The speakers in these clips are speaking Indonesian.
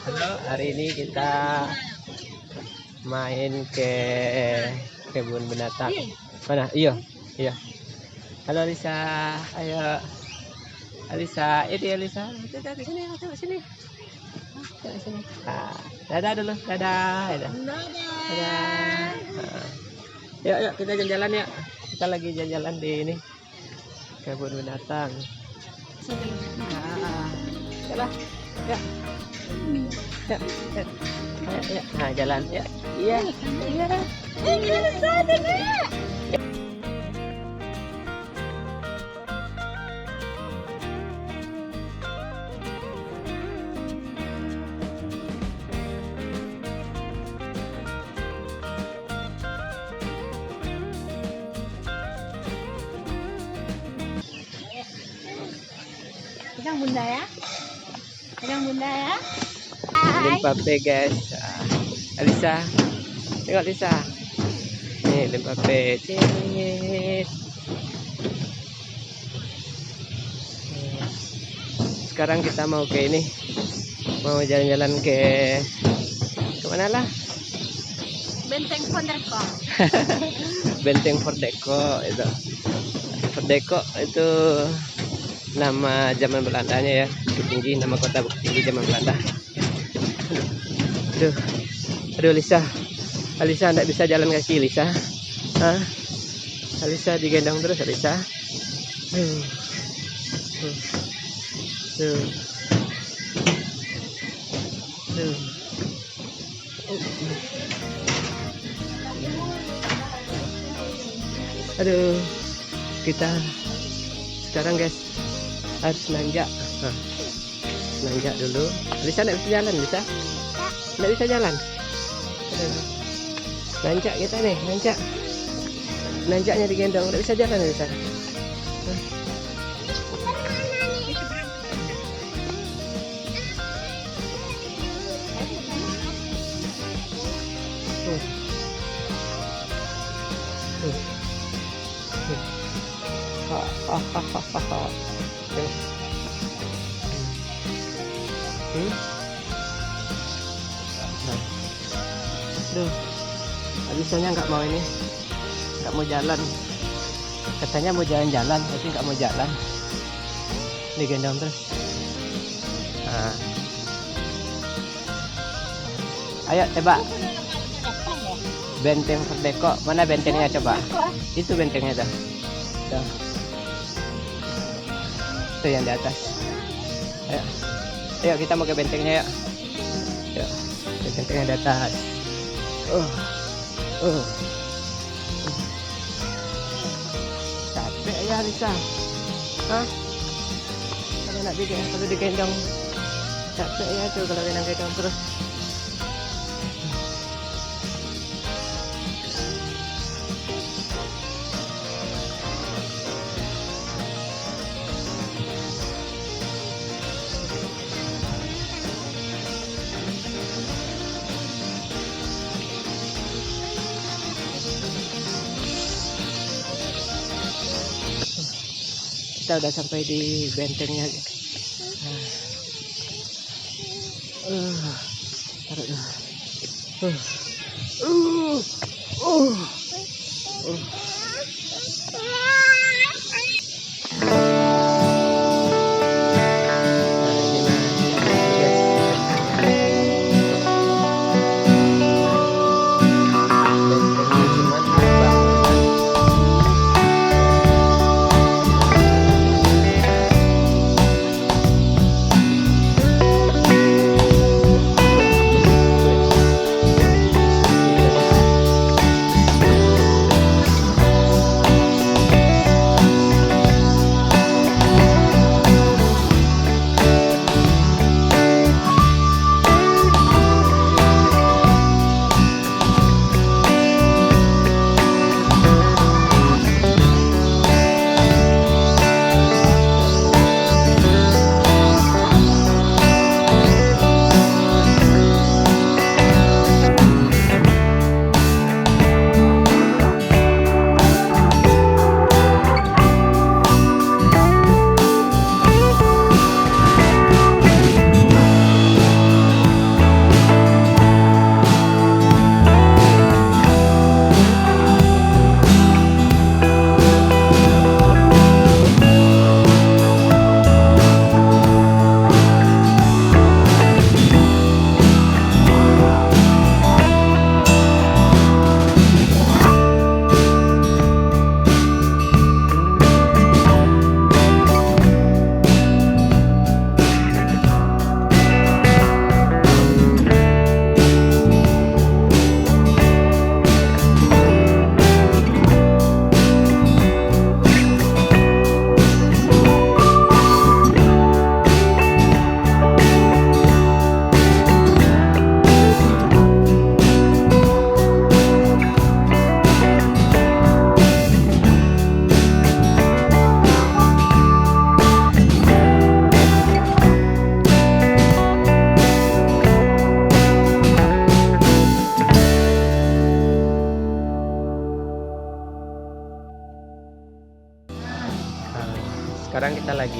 Halo, hari ini kita main ke kebun binatang. Mana? Iya, iya. Halo Alisa, ayo. Alisa, ini Alisa. Dadah, sini, coba sini. Coba sini. Ah, dadah dulu, dadah. Dadah. Dadah. Yuk, yuk kita jalan-jalan ya. Kita lagi jalan-jalan di ini kebun binatang. Ya, ya. Ya, ya. Ya, nah jalan ya. Iya. Iya. Pegang bunda ya. Pegang bunda ya. Limpape guys. Alisa. Tengok Alisa. Nih limpape. Sekarang kita mau ke ini. Mau jalan-jalan ke kemana lah? Benteng Pondeko. Benteng Pondeko itu. Pondeko itu nama zaman Belandanya ya. Bukit Tinggi, nama kota Bukit Tinggi zaman Belanda. Aduh, aduh Lisa, Alisa tidak bisa jalan kaki Lisa. Hah? Alisa digendong terus Alisa. Aduh, kita sekarang guys harus nanjak. Nanjak dulu. Alisa tidak bisa jalan, Lisa. Tidak bisa jalan. Nanjak kita nih, nanjak. Nanjaknya digendong, tidak bisa jalan Lisa. Duh, Alisanya nggak mau ini, nggak mau jalan. Katanya mau jalan-jalan, tapi nggak mau jalan. Digendong terus. Nah. Ayo coba. Benteng Pondeko, mana bentengnya coba? Itu bentengnya dah. Dah. Itu yang di atas. Ayo, ayo kita mau ke bentengnya ya. Yuk, bentengnya di atas. Capek ya Lisa. Hah? Kalau digendong capek ya tuh kalau gendong terus. Kita udah sampai di bentengnya. Taruh dulu.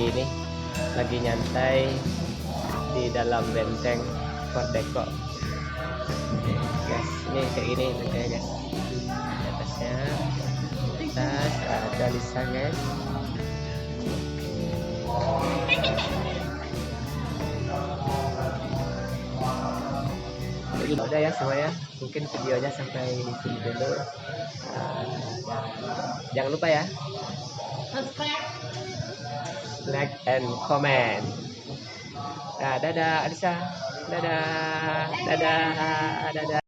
ini lagi nyantai di dalam benteng Fort Deco. Guys, ini kayak gini bentengnya guys. Di atasnya, di atas ada Lisa guys. Jadi udah ya semuanya, mungkin videonya sampai di sini dulu. Jangan lupa ya, like and comment. Nah, dadah Alisa, dadah, dadah, dadah.